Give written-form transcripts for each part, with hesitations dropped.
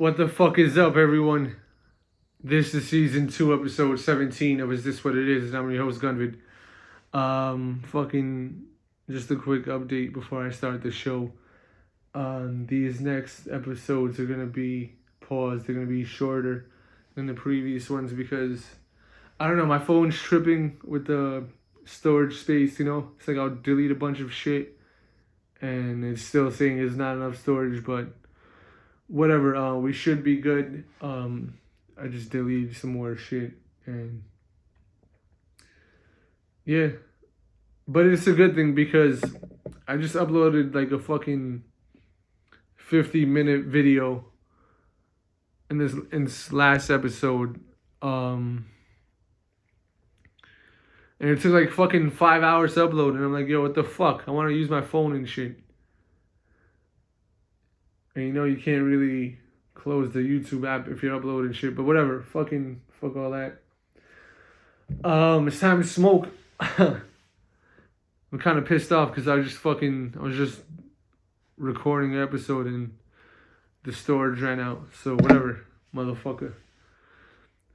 What the fuck is up, everyone? This is season 2, episode 17 of Is This What It Is? And I'm your host, Gunvid. Fucking just a quick update before I start the show. These next episodes are gonna be paused. They're gonna be shorter than the previous ones because I don't know. My phone's tripping with the storage space. You know, it's like I'll delete a bunch of shit, and it's still saying there's not enough storage, but whatever, we should be good. I just deleted some more shit, and yeah, but it's a good thing because I just uploaded like a fucking 50-minute video in this last episode, and it took like fucking 5 hours to upload, and I'm like, yo, what the fuck? I want to use my phone and shit. And you know you can't really close the YouTube app if you're uploading shit, but whatever. Fuck all that. It's time to smoke. I'm kind of pissed off because I was just recording an episode and the storage ran out. So whatever, motherfucker.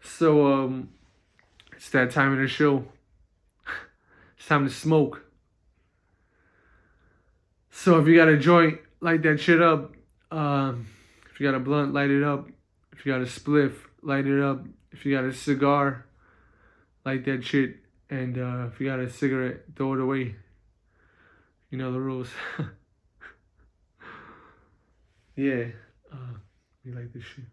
So it's that time of the show. It's time to smoke. So if you got a joint, light that shit up. If you got a blunt, light it up. If you got a spliff, light it up. If you got a cigar, light that shit. And if you got a cigarette, throw it away. You know the rules. Yeah. We like this shit.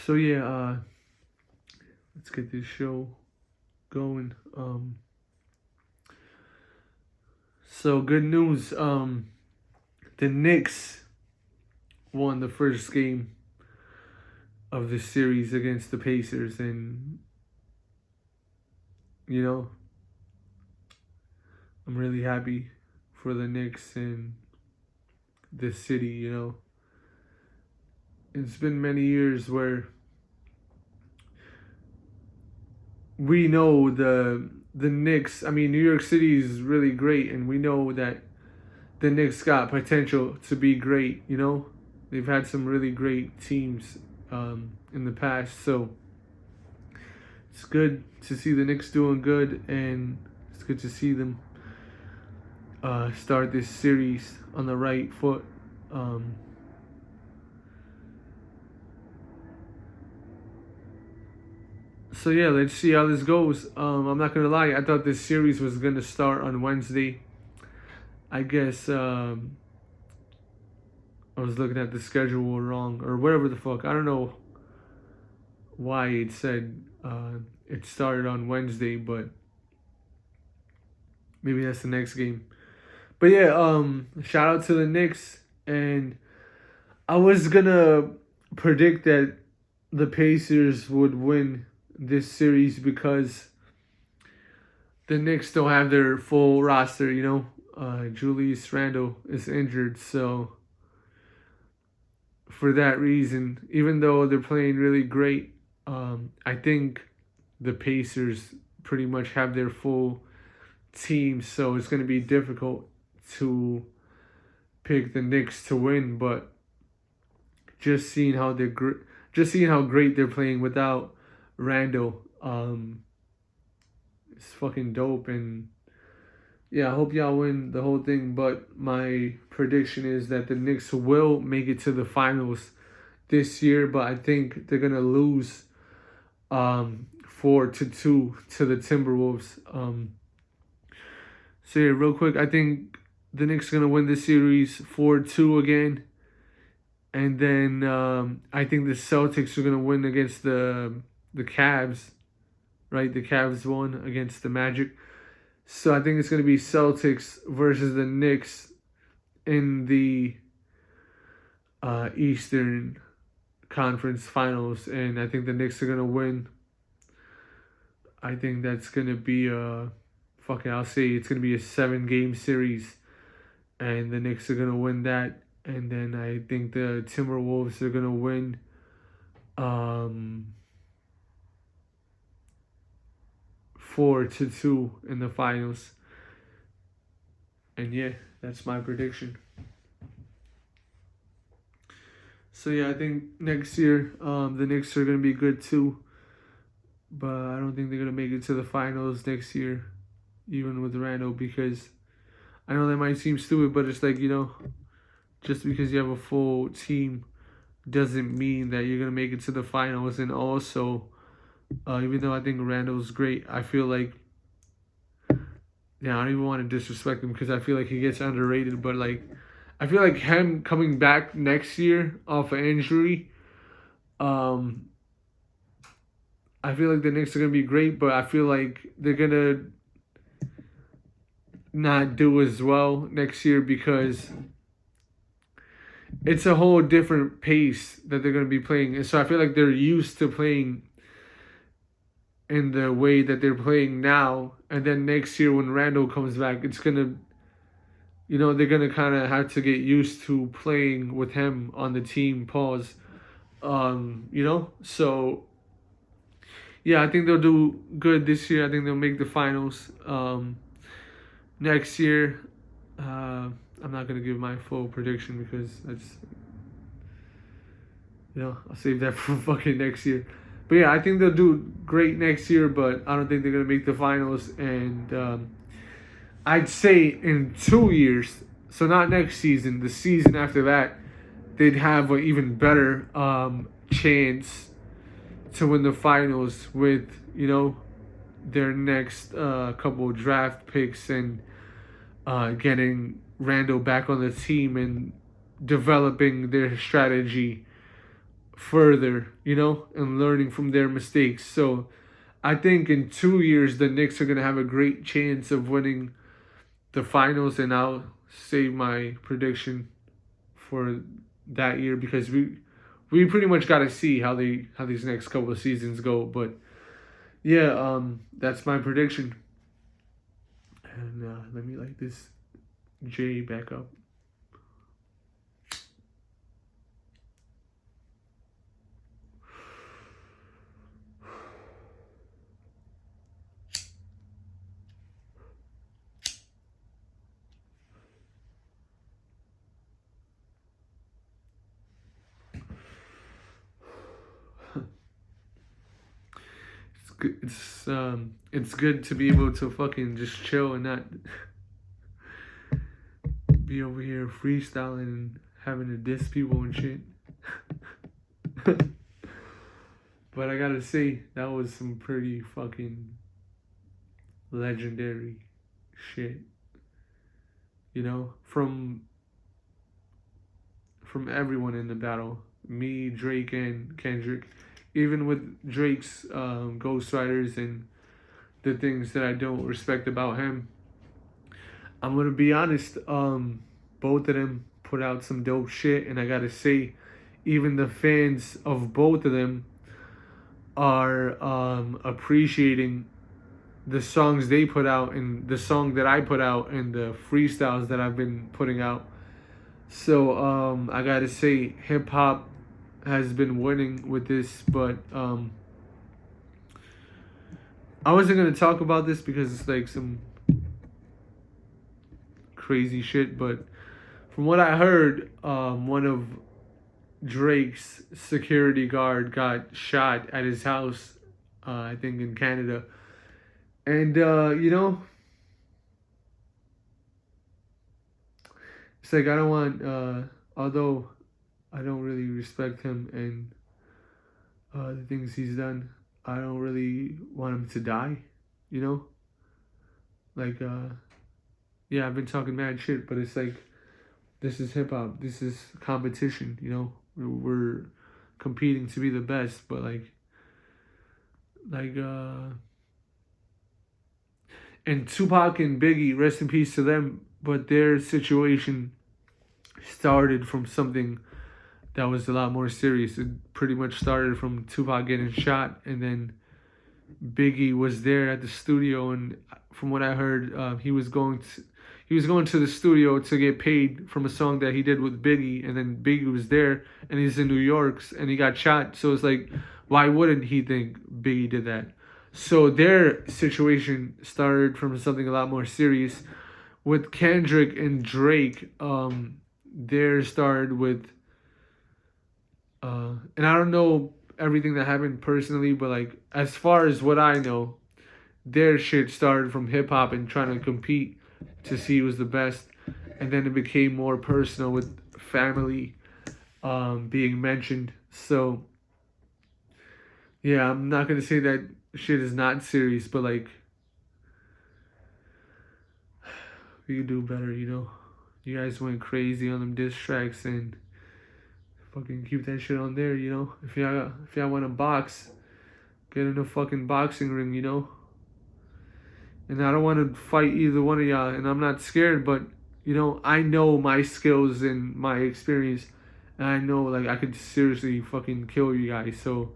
So yeah, let's get this show going. So good news. The Knicks won the first game of the series against the Pacers, and you know, I'm really happy for the Knicks and the city. You know, it's been many years where we know the Knicks. I mean, New York City is really great, and we know that the Knicks got potential to be great. You know, they've had some really great teams in the past, so it's good to see the Knicks doing good, and it's good to see them start this series on the right foot. So yeah, let's see how this goes. I'm not gonna lie, I thought this series was gonna start on Wednesday. I guess I was looking at the schedule wrong or whatever the fuck. I don't know why it said it started on Wednesday, but maybe that's the next game. But yeah, shout out to the Knicks, and I was gonna predict that the Pacers would win this series because the Knicks don't have their full roster, you know. Julius Randle is injured, so for that reason, even though they're playing really great, I think the Pacers pretty much have their full team, so it's going to be difficult to pick the Knicks to win. But just seeing how great they're playing without Randall, it's fucking dope. And yeah, I hope y'all win the whole thing, but my prediction is that the Knicks will make it to the finals this year, but I think they're gonna lose 4-2 to the Timberwolves. So yeah, real quick, I think the Knicks are gonna win this series 4-2 again. And then I think the Celtics are gonna win against the Cavs, right? The Cavs won against the Magic. So I think it's going to be Celtics versus the Knicks in the Eastern Conference Finals. And I think the Knicks are going to win. I think that's gonna be a I'll say it's gonna be a 7-game series, and the Knicks are gonna win that. And then I think the Timberwolves are gonna win 4-2 in the finals. And yeah, that's my prediction. So yeah, I think next year the Knicks are gonna be good too, but I don't think they're gonna make it to the finals next year, even with Randall, because I know that might seem stupid, but it's like, just because you have a full team doesn't mean that you're gonna make it to the finals. And also, even though I think Randall's great, I feel like, yeah, I don't even want to disrespect him because I feel like he gets underrated, but like, I feel like him coming back next year off an injury, I feel like the Knicks are gonna be great, but I feel like they're gonna not do as well next year because it's a whole different pace that they're gonna be playing. And so I feel like they're used to playing in the way that they're playing now, and then next year when Randall comes back, it's gonna, they're gonna kind of have to get used to playing with him on the team. Pause. So yeah, I think they'll do good this year. I think they'll make the finals. Next year, I'm not gonna give my full prediction because that's, I'll save that for fucking next year. But yeah, I think they'll do great next year, but I don't think they're gonna make the finals. And I'd say in 2 years, so not next season, the season after that, they'd have an even better chance to win the finals with, their next couple of draft picks and getting Randall back on the team and developing their strategy further, and learning from their mistakes. So I think in 2 years, the Knicks are going to have a great chance of winning the finals, and I'll save my prediction for that year because we pretty much got to see how these next couple of seasons go. But yeah, that's my prediction. And let me light this J back up. It's good to be able to fucking just chill and not be over here freestyling and having to diss people and shit. But I gotta say, that was some pretty fucking legendary shit. From everyone in the battle. Me, Drake, and Kendrick. Even with Drake's ghostwriters and the things that I don't respect about him, I'm gonna be honest. Both of them put out some dope shit, and I gotta say, even the fans of both of them are appreciating the songs they put out and the song that I put out and the freestyles that I've been putting out. So I gotta say, hip hop has been winning with this, but I wasn't gonna talk about this because it's like some crazy shit. But from what I heard, one of Drake's security guard got shot at his house, I think in Canada, and it's like I don't want, although I don't really respect him and the things he's done, I don't really want him to die, Like, yeah, I've been talking mad shit, but it's like, this is hip hop, this is competition, We're competing to be the best, but and Tupac and Biggie, rest in peace to them, but their situation started from something that was a lot more serious. It pretty much started from Tupac getting shot, and then Biggie was there at the studio, and from what I heard, he was going to the studio to get paid from a song that he did with Biggie, and then Biggie was there, and he's in New York, and he got shot. So it's like, why wouldn't he think Biggie did that? So their situation started from something a lot more serious. With Kendrick and Drake, theirs started with, and I don't know everything that happened personally, but like as far as what I know, their shit started from hip hop and trying to compete to see who was the best, and then it became more personal with family being mentioned. So yeah, I'm not gonna say that shit is not serious, but like we could do better, you know. You guys went crazy on them diss tracks, and fucking keep that shit on there, you know. If y'all want to box, get in a fucking boxing ring, you know. And I don't want to fight either one of y'all, and I'm not scared, but you know, I know my skills and my experience, and I know like I could seriously fucking kill you guys. So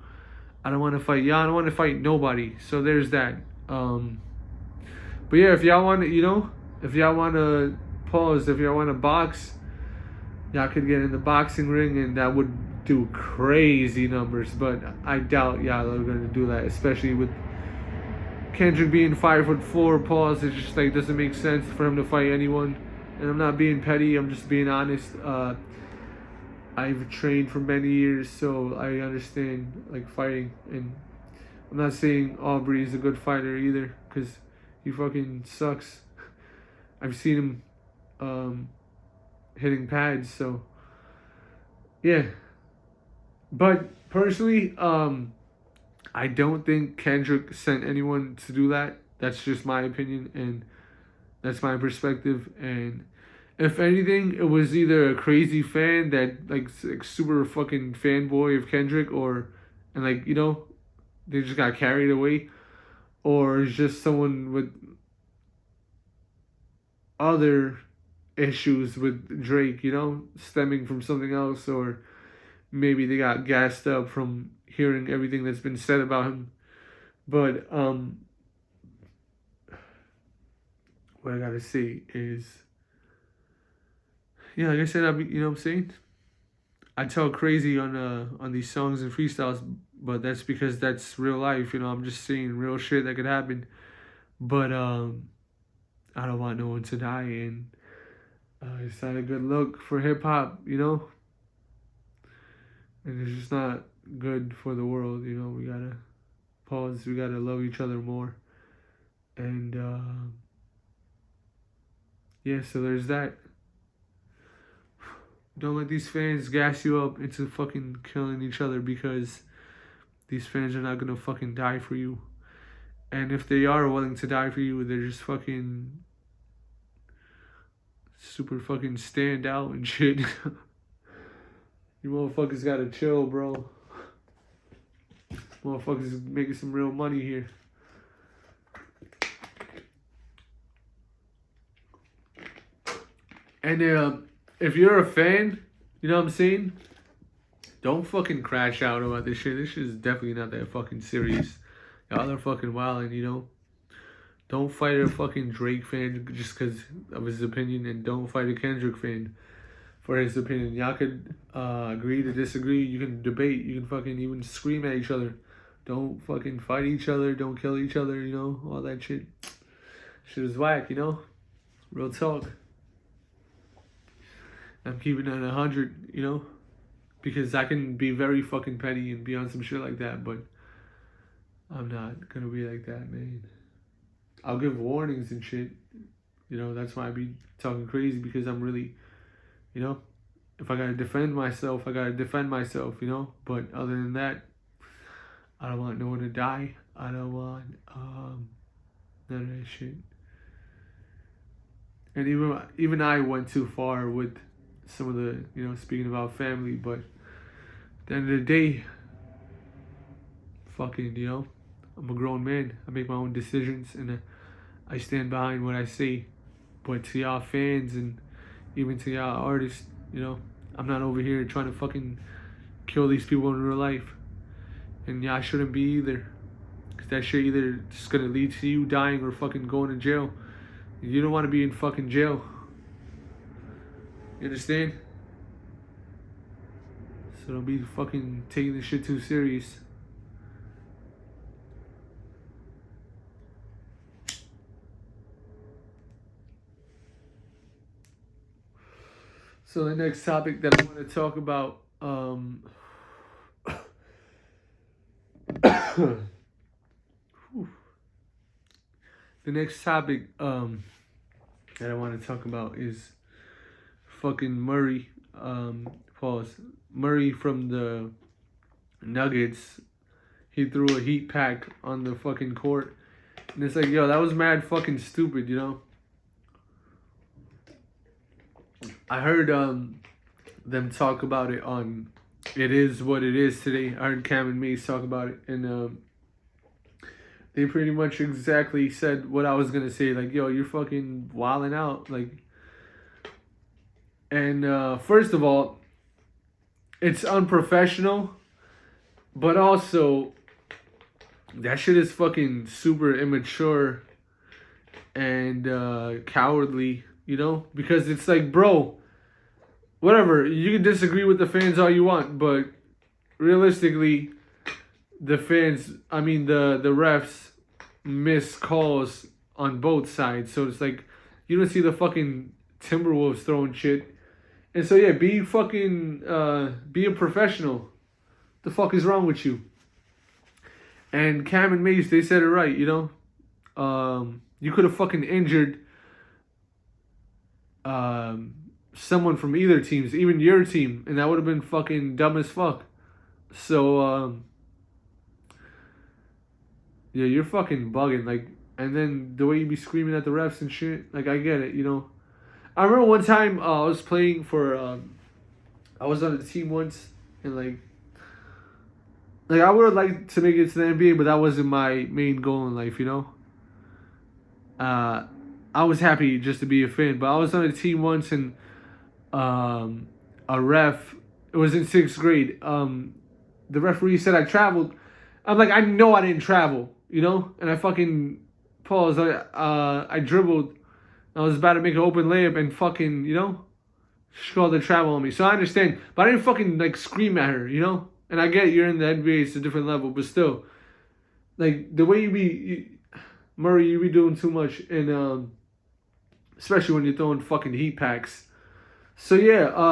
I don't want to fight y'all. I don't want to fight nobody. So there's that. But yeah, if y'all want to, you know, if y'all want to pause, if y'all want to box, y'all could get in the boxing ring, and that would do crazy numbers. But I doubt y'all are gonna do that, especially with Kendrick being 5'4". Pause. It just like doesn't make sense for him to fight anyone. And I'm not being petty. I'm just being honest. I've trained for many years, so I understand like fighting. And I'm not saying Aubrey is a good fighter either, because he fucking sucks. I've seen him hitting pads, so yeah. But personally, I don't think Kendrick sent anyone to do that. That's just my opinion, and that's my perspective. And if anything, it was either a crazy fan that like super fucking fanboy of Kendrick, or and like you know, they just got carried away, or it's just someone with other issues with Drake, you know, stemming from something else, or maybe they got gassed up from hearing everything that's been said about him. But what I gotta say is, yeah, like I said, you know what I'm saying? I tell crazy on these songs and freestyles, but that's because that's real life, you know. I'm just saying real shit that could happen. But I don't want no one to die, and it's not a good look for hip hop, you know. And it's just not good for the world, you know. We gotta pause. We gotta love each other more. And yeah, so there's that. Don't let these fans gas you up into fucking killing each other, because these fans are not gonna fucking die for you. And if they are willing to die for you, they're just fucking super fucking stand out and shit. You motherfuckers gotta chill, bro. Motherfuckers is making some real money here. And if you're a fan, you know what I'm saying? Don't fucking crash out about this shit. This shit is definitely not that fucking serious. Y'all are fucking wildin', you know? Don't fight a fucking Drake fan just because of his opinion, and don't fight a Kendrick fan for his opinion. Y'all could agree to disagree. You can debate. You can fucking even scream at each other. Don't fucking fight each other. Don't kill each other, you know? All that shit. Shit is whack, you know? Real talk. I'm keeping it 100, you know? Because I can be very fucking petty and be on some shit like that, but I'm not gonna be like that, man. I'll give warnings and shit. You know, that's why I be talking crazy, because I'm really, you know, if I gotta defend myself, I gotta defend myself, you know? But other than that, I don't want no one to die. I don't want none of that shit. And even I went too far with some of the, you know, speaking about family, but at the end of the day, fucking, you know, I'm a grown man. I make my own decisions, and I stand behind what I say. But to y'all fans and even to y'all artists, you know, I'm not over here trying to fucking kill these people in real life. And y'all shouldn't be either. Because that shit either just gonna lead to you dying or fucking going to jail. You don't want to be in fucking jail. You understand? So don't be fucking taking this shit too serious. So the next topic that I want to talk about, the next topic that I want to talk about is fucking Murray. Pause. Murray from the Nuggets. He threw a heat pack on the fucking court, and it's like, yo, that was mad fucking stupid, you know. I heard them talk about it on It Is What It Is today. I heard Cam and Mace talk about it, and they pretty much exactly said what I was gonna say. Like, yo, you're fucking wilding out. Like, and first of all, it's unprofessional, but also that shit is fucking super immature and cowardly. You know, because it's like, bro, whatever, you can disagree with the fans all you want, but realistically, the refs miss calls on both sides. So it's like, you don't see the fucking Timberwolves throwing shit. And so, yeah, be a professional. The fuck is wrong with you? And Cam and Mace, they said it right, you know? You could have fucking injured someone from either teams, even your team, and that would have been fucking dumb as fuck. So yeah, you're fucking bugging. Like, and then the way you be screaming at the refs and shit, like, I get it, you know. I remember one time I was playing for I was on a team once, and like I would have liked to make it to the NBA, but that wasn't my main goal in life, you know. I was happy just to be a fan, but I was on a team once, and a ref, it was in 6th grade, the referee said I traveled. I'm like, I know I didn't travel, you know? And I fucking paused, I dribbled, I was about to make an open layup, and fucking, you know, she called the travel on me. So I understand, but I didn't fucking, like, scream at her, you know? And I get you're in the NBA, it's a different level, but still, like, the way Murray, you be doing too much, and especially when you're throwing fucking heat packs. So yeah,